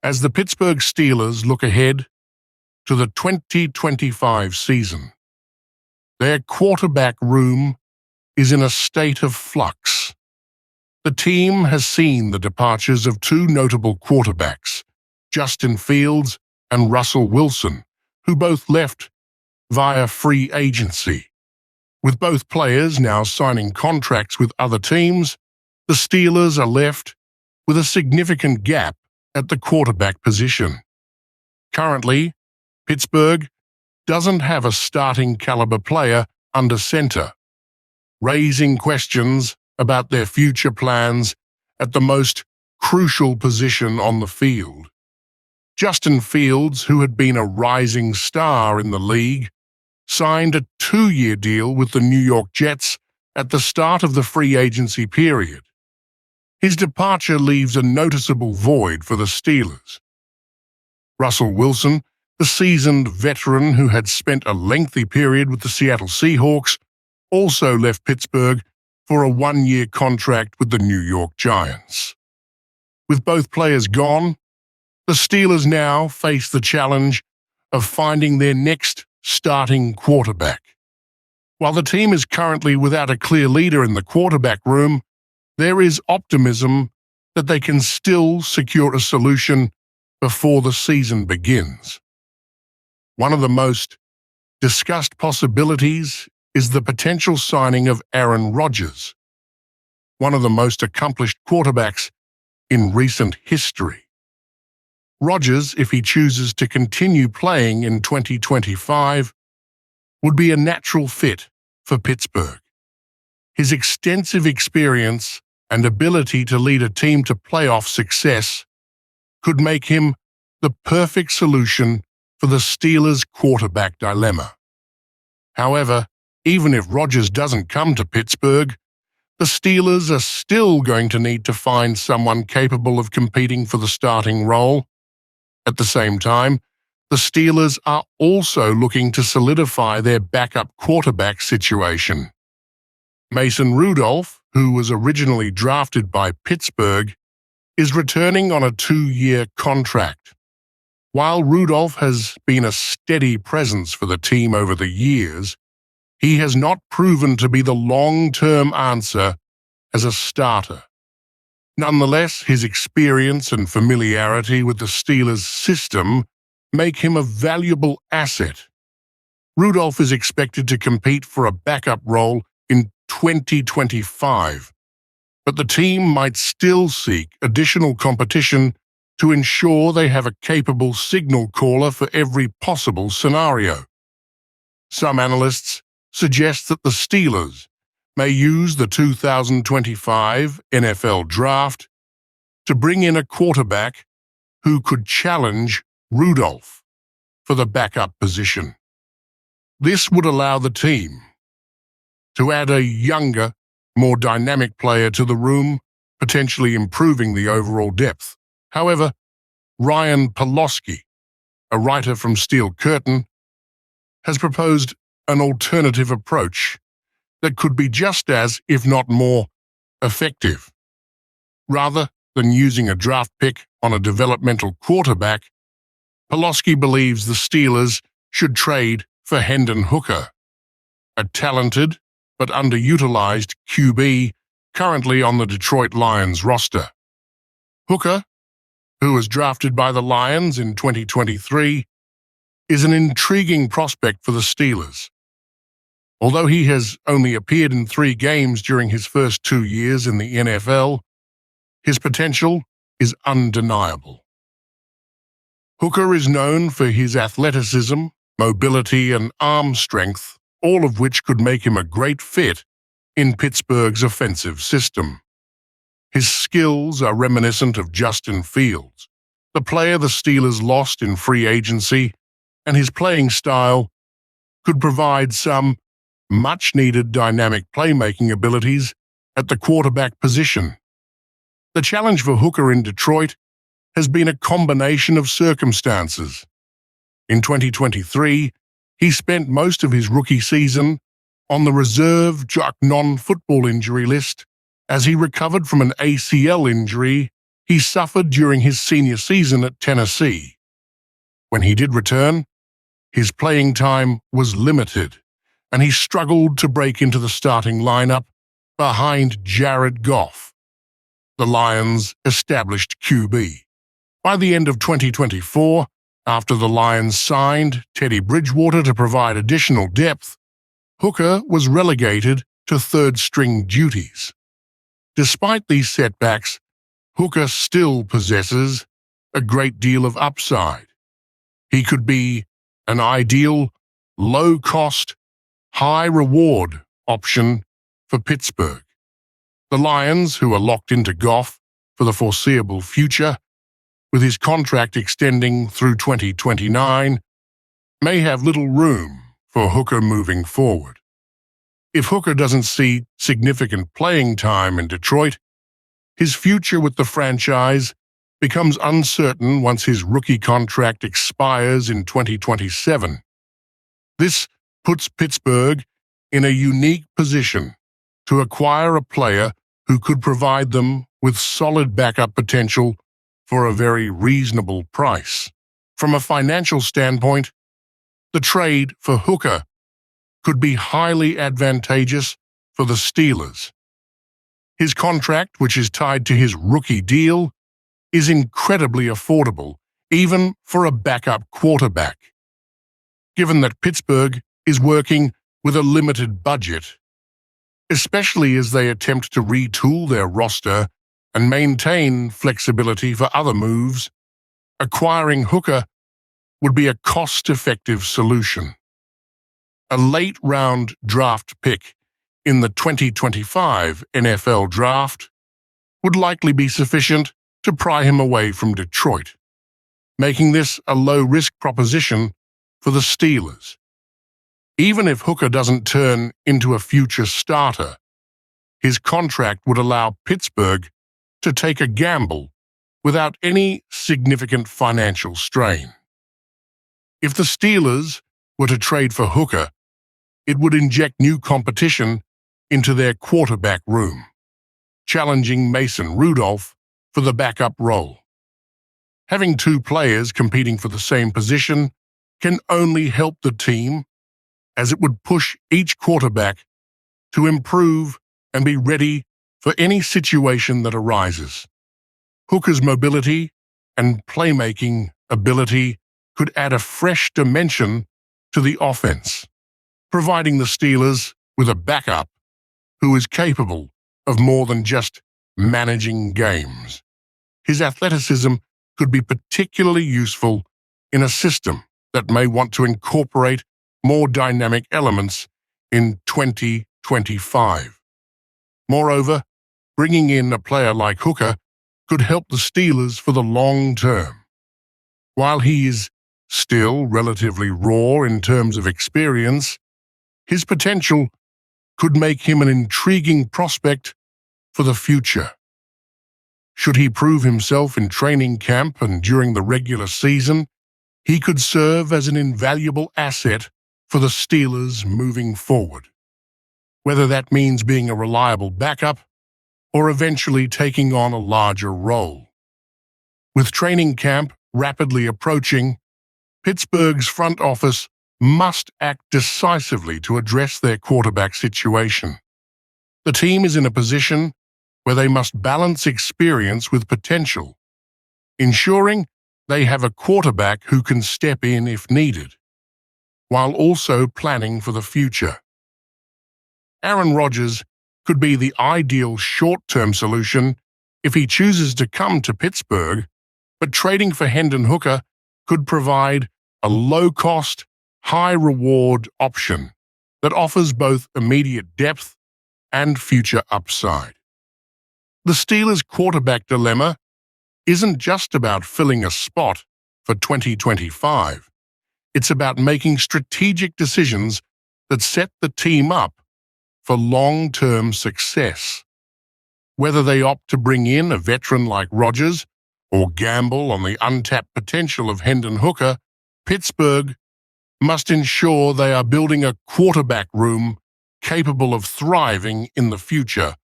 As the Pittsburgh Steelers look ahead to the 2025 season, their quarterback room is in a state of flux. The team has seen the departures of two notable quarterbacks, Justin Fields and Russell Wilson, who both left via free agency. With both players now signing contracts with other teams, the Steelers are left with a significant gap at the quarterback position. Currently, Pittsburgh doesn't have a starting caliber player under center, raising questions about their future plans at the most crucial position on the field. Justin Fields, who had been a rising star in the league, signed a 2-year deal with the New York Jets at the start of the free agency period. His departure leaves a noticeable void for the Steelers. Russell Wilson, the seasoned veteran who had spent a lengthy period with the Seattle Seahawks, also left Pittsburgh for a 1-year contract with the New York Giants. With both players gone, the Steelers now face the challenge of finding their next starting quarterback. While the team is currently without a clear leader in the quarterback room, there is optimism that they can still secure a solution before the season begins. One of the most discussed possibilities is the potential signing of Aaron Rodgers, one of the most accomplished quarterbacks in recent history. Rodgers, if he chooses to continue playing in 2025, would be a natural fit for Pittsburgh. His extensive experience and ability to lead a team to playoff success could make him the perfect solution for the Steelers' quarterback dilemma. However, even if Rodgers doesn't come to Pittsburgh, the Steelers are still going to need to find someone capable of competing for the starting role. At the same time, the Steelers are also looking to solidify their backup quarterback situation. Mason Rudolph, who was originally drafted by Pittsburgh, is returning on a 2-year contract. While Rudolph has been a steady presence for the team over the years, he has not proven to be the long-term answer as a starter. Nonetheless, his experience and familiarity with the Steelers' system make him a valuable asset. Rudolph is expected to compete for a backup role in 2025, but the team might still seek additional competition to ensure they have a capable signal caller for every possible scenario. Some analysts suggest that the Steelers may use the 2025 NFL Draft to bring in a quarterback who could challenge Rudolph for the backup position. This would allow the team to add a younger, more dynamic player to the room, potentially improving the overall depth. However, Ryan Pawlowski, a writer from Steel Curtain, has proposed an alternative approach that could be just as, if not more, effective. Rather than using a draft pick on a developmental quarterback, Pawlowski believes the Steelers should trade for Hendon Hooker, a talented but underutilized QB currently on the Detroit Lions roster. Hooker, who was drafted by the Lions in 2023, is an intriguing prospect for the Steelers. Although he has only appeared in 3 games during his first 2 years in the NFL, his potential is undeniable. Hooker is known for his athleticism, mobility, and arm strength, all of which could make him a great fit in Pittsburgh's offensive system. His skills are reminiscent of Justin Fields, the player the Steelers lost in free agency, and his playing style could provide some much-needed dynamic playmaking abilities at the quarterback position. The challenge for Hooker in Detroit has been a combination of circumstances. In 2023, he spent most of his rookie season on the reserve non-football injury list as he recovered from an ACL injury he suffered during his senior season at Tennessee. When he did return, his playing time was limited, and he struggled to break into the starting lineup behind Jared Goff, the Lions' established QB. By the end of 2024, after the Lions signed Teddy Bridgewater to provide additional depth, Hooker was relegated to third-string duties. Despite these setbacks, Hooker still possesses a great deal of upside. He could be an ideal, low-cost, high-reward option for Pittsburgh. The Lions, who are locked into Goff for the foreseeable future, with his contract extending through 2029, may have little room for Hooker moving forward. If Hooker doesn't see significant playing time in Detroit, his future with the franchise becomes uncertain once his rookie contract expires in 2027. This puts Pittsburgh in a unique position to acquire a player who could provide them with solid backup potential for a very reasonable price. From a financial standpoint, the trade for Hooker could be highly advantageous for the Steelers. His contract, which is tied to his rookie deal, is incredibly affordable, even for a backup quarterback. Given that Pittsburgh is working with a limited budget, especially as they attempt to retool their roster and maintain flexibility for other moves, acquiring Hooker would be a cost-effective solution. A late-round draft pick in the 2025 NFL Draft would likely be sufficient to pry him away from Detroit, making this a low-risk proposition for the Steelers. Even if Hooker doesn't turn into a future starter, his contract would allow Pittsburgh to take a gamble without any significant financial strain. If the Steelers were to trade for Hooker, it would inject new competition into their quarterback room, challenging Mason Rudolph for the backup role. Having two players competing for the same position can only help the team, as it would push each quarterback to improve and be ready for any situation that arises. Hooker's mobility and playmaking ability could add a fresh dimension to the offense, providing the Steelers with a backup who is capable of more than just managing games. His athleticism could be particularly useful in a system that may want to incorporate more dynamic elements in 2025. Moreover, bringing in a player like Hooker could help the Steelers for the long term. While he is still relatively raw in terms of experience, his potential could make him an intriguing prospect for the future. Should he prove himself in training camp and during the regular season, he could serve as an invaluable asset for the Steelers moving forward, whether that means being a reliable backup or eventually taking on a larger role. With training camp rapidly approaching, Pittsburgh's front office must act decisively to address their quarterback situation. The team is in a position where they must balance experience with potential, ensuring they have a quarterback who can step in if needed, while also planning for the future. Aaron Rodgers could be the ideal short-term solution if he chooses to come to Pittsburgh, but trading for Hendon Hooker could provide a low-cost, high-reward option that offers both immediate depth and future upside. The Steelers' quarterback dilemma isn't just about filling a spot for 2025. It's about making strategic decisions that set the team up for long-term success. Whether they opt to bring in a veteran like Rodgers or gamble on the untapped potential of Hendon Hooker, Pittsburgh must ensure they are building a quarterback room capable of thriving in the future